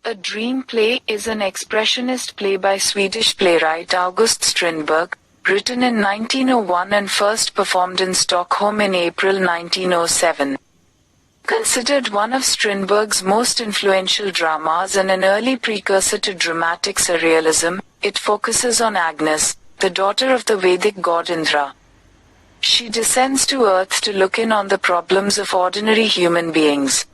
A dream play is an expressionist play by Swedish playwright August Strindberg, written in 1901 and first performed in Stockholm in April 1907. Considered one of Strindberg's most influential dramas and an early precursor to dramatic surrealism, it focuses on Agnes, the daughter of the Vedic god Indra. She descends to earth to look in on the problems of ordinary human beings.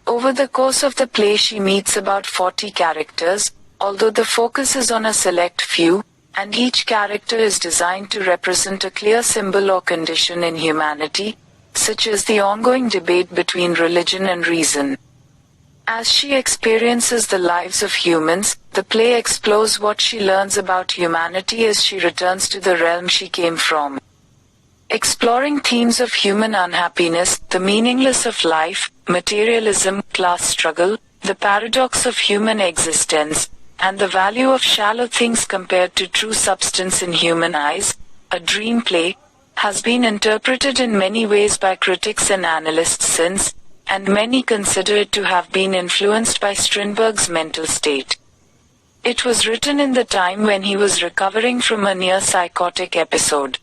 Over the course of the play she meets about 40 characters, although the focus is on a select few, and each character is designed to represent a clear symbol or condition in humanity, such as the ongoing debate between religion and reason. As she experiences the lives of humans, the play explores what she learns about humanity as she returns to the realm she came from. Exploring themes of human unhappiness, the meaningless of life, materialism, class struggle, the paradox of human existence, and the value of shallow things compared to true substance in human eyes, a dream play, has been interpreted in many ways by critics and analysts since, and many consider it to have been influenced by Strindberg's mental state. It was written in the time when he was recovering from a near-psychotic episode.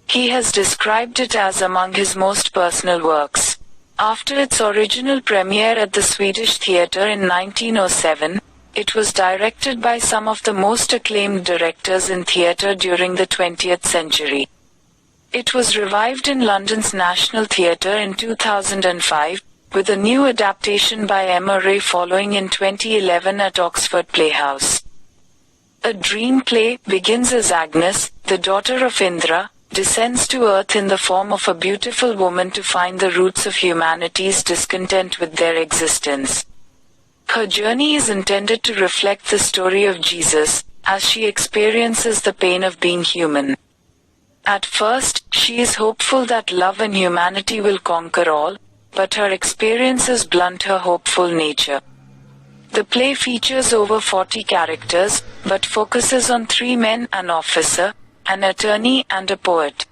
He has described it as among his most personal works. After its original premiere at the Swedish Theatre in 1907, it was directed by some of the most acclaimed directors in theatre during the 20th century. It was revived in London's National Theatre in 2005, with a new adaptation by Emma Ray following in 2011 at Oxford Playhouse. A dream play begins as Agnes, the daughter of Indra, descends to earth in the form of a beautiful woman to find the roots of humanity's discontent with their existence. Her journey is intended to reflect the story of Jesus, as she experiences the pain of being human. At first, she is hopeful that love and humanity will conquer all, but her experiences blunt her hopeful nature. The play features over 40 characters, but focuses on 3 men: an officer, an attorney, and a poet.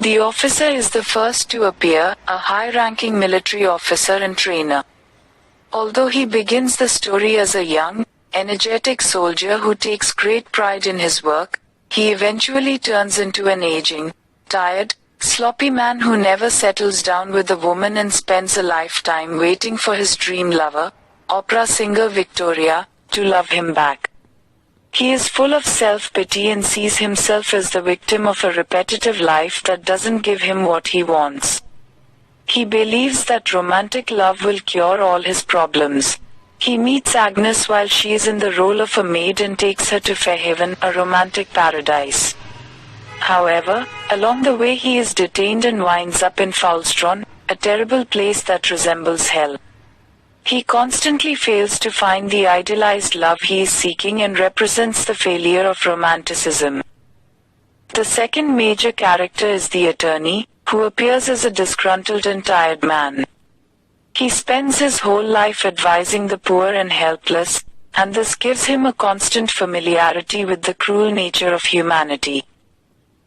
The officer is the first to appear, a high-ranking military officer and trainer. Although he begins the story as a young, energetic soldier who takes great pride in his work, he eventually turns into an aging, tired, sloppy man who never settles down with a woman and spends a lifetime waiting for his dream lover, opera singer Victoria, to love him back. He is full of self-pity and sees himself as the victim of a repetitive life that doesn't give him what he wants. He believes that romantic love will cure all his problems. He meets Agnes while she is in the role of a maid and takes her to Fairhaven, a romantic paradise. However, along the way he is detained and winds up in Foulstron, a terrible place that resembles hell. He constantly fails to find the idealized love he is seeking and represents the failure of romanticism. The second major character is the attorney, who appears as a disgruntled and tired man. He spends his whole life advising the poor and helpless, and this gives him a constant familiarity with the cruel nature of humanity.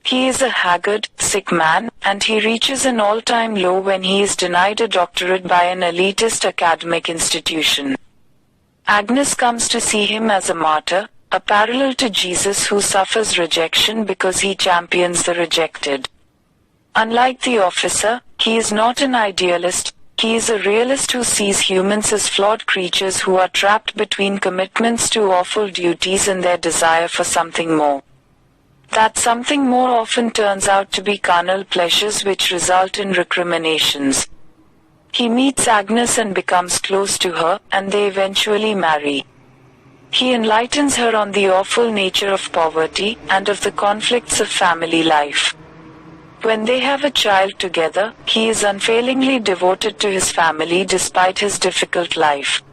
He is a haggard, sick man, and he reaches an all-time low when he is denied a doctorate by an elitist academic institution. Agnes comes to see him as a martyr, a parallel to Jesus who suffers rejection because he champions the rejected. Unlike the officer, he is not an idealist, he is a realist who sees humans as flawed creatures who are trapped between commitments to awful duties and their desire for something more. That something more often turns out to be carnal pleasures which result in recriminations. He meets Agnes and becomes close to her, and they eventually marry. He enlightens her on the awful nature of poverty, and of the conflicts of family life. When they have a child together, he is unfailingly devoted to his family despite his difficult life.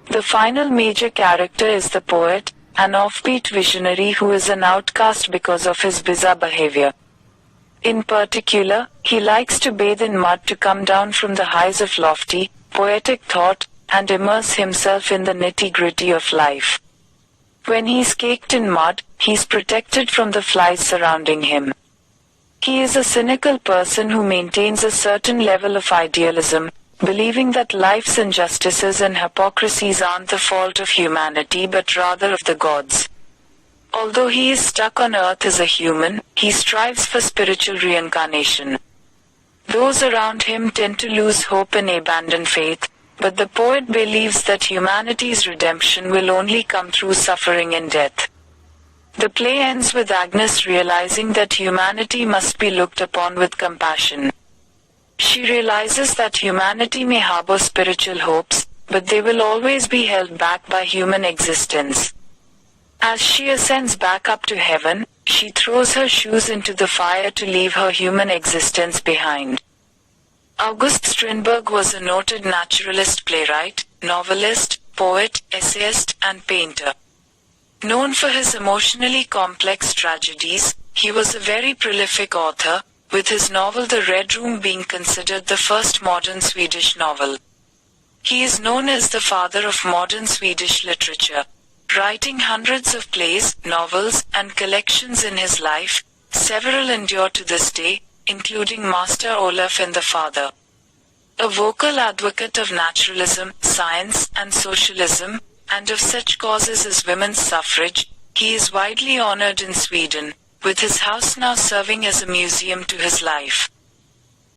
The final major character is the poet, an offbeat visionary who is an outcast because of his bizarre behavior. In particular, he likes to bathe in mud to come down from the heights of lofty, poetic thought, and immerse himself in the nitty-gritty of life. When he's caked in mud, he's protected from the flies surrounding him. He is a cynical person who maintains a certain level of idealism, believing that life's injustices and hypocrisies aren't the fault of humanity but rather of the gods. Although he is stuck on earth as a human, he strives for spiritual reincarnation. Those around him tend to lose hope and abandon faith, but the poet believes that humanity's redemption will only come through suffering and death. The play ends with Agnes realizing that humanity must be looked upon with compassion. She realizes that humanity may harbor spiritual hopes, but they will always be held back by human existence. As she ascends back up to heaven, she throws her shoes into the fire to leave her human existence behind. August Strindberg was a noted naturalist playwright, novelist, poet, essayist, and painter. Known for his emotionally complex tragedies, he was a very prolific author, with his novel The Red Room being considered the first modern Swedish novel. He is known as the father of modern Swedish literature. Writing hundreds of plays, novels, and collections in his life, several endure to this day, including Master Olaf and the Father. A vocal advocate of naturalism, science, and socialism, and of such causes as women's suffrage, he is widely honored in Sweden, with his house now serving as a museum to his life.